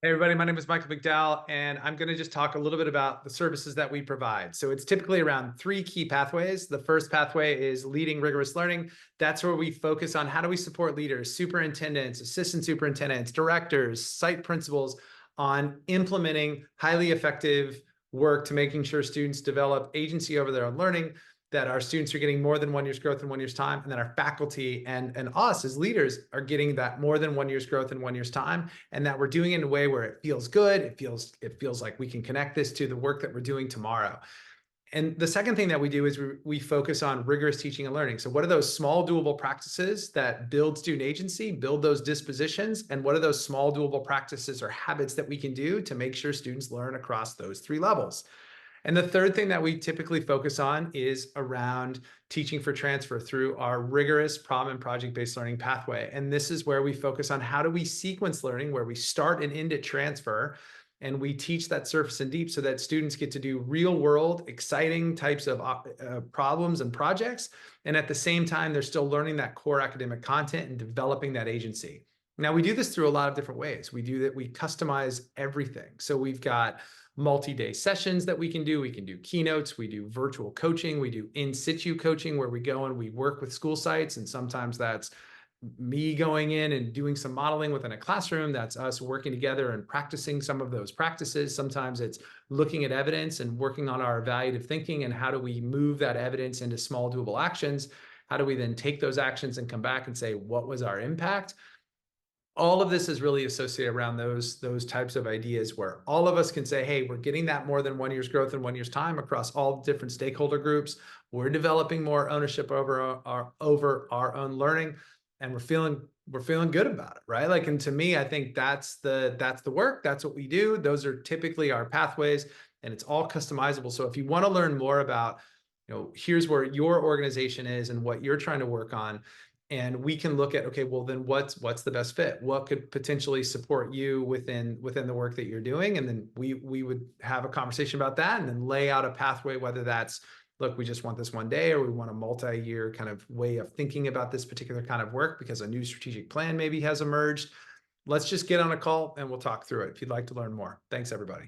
Hey everybody, my name is Michael McDowell, and I'm going to just talk a little bit about the services that we provide. So it's typically around three key pathways. The first pathway is leading rigorous learning. That's where we focus on how do we support leaders, superintendents, assistant superintendents, directors, site principals on implementing highly effective work to making sure students develop agency over their own learning, that our students are getting more than 1 year's growth in 1 year's time, and that our faculty and us as leaders are getting that more than 1 year's growth in 1 year's time, and that we're doing it in a way where it feels good. It feels like we can connect this to the work that we're doing tomorrow. And the second thing that we do is we focus on rigorous teaching and learning. So what are those small doable practices that build student agency, build those dispositions, and what are those small doable practices or habits that we can do to make sure students learn across those three levels? And the third thing that we typically focus on is around teaching for transfer through our rigorous problem and project-based learning pathway. And this is where we focus on how do we sequence learning, where we start and end at transfer, and we teach that surface and deep so that students get to do real world, exciting types of problems and projects. And at the same time, they're still learning that core academic content and developing that agency. Now, we do this through a lot of different ways. We customize everything. So we've got multi-day sessions that we can do. We can do keynotes, we do virtual coaching, we do in situ coaching where we go and we work with school sites. And sometimes that's me going in and doing some modeling within a classroom. That's us working together and practicing some of those practices. Sometimes it's looking at evidence and working on our evaluative thinking and how do we move that evidence into small doable actions? How do we then take those actions and come back and say, what was our impact? All of this is really associated around those types of ideas where all of us can say, hey, we're getting that more than 1 year's growth in 1 year's time across all different stakeholder groups. We're developing more ownership over our own learning, and we're feeling good about it, right? Like, and to me, I think that's the work. That's what we do. Those are typically our pathways, and it's all customizable. So if you want to learn more about, here's where your organization is and what you're trying to work on, and we can look at, okay, well then what's the best fit? What could potentially support you within the work that you're doing? And then we would have a conversation about that and then lay out a pathway, whether that's, look, we just want this one day, or we want a multi-year kind of way of thinking about this particular kind of work because a new strategic plan maybe has emerged. Let's just get on a call and we'll talk through it if you'd like to learn more. Thanks, everybody.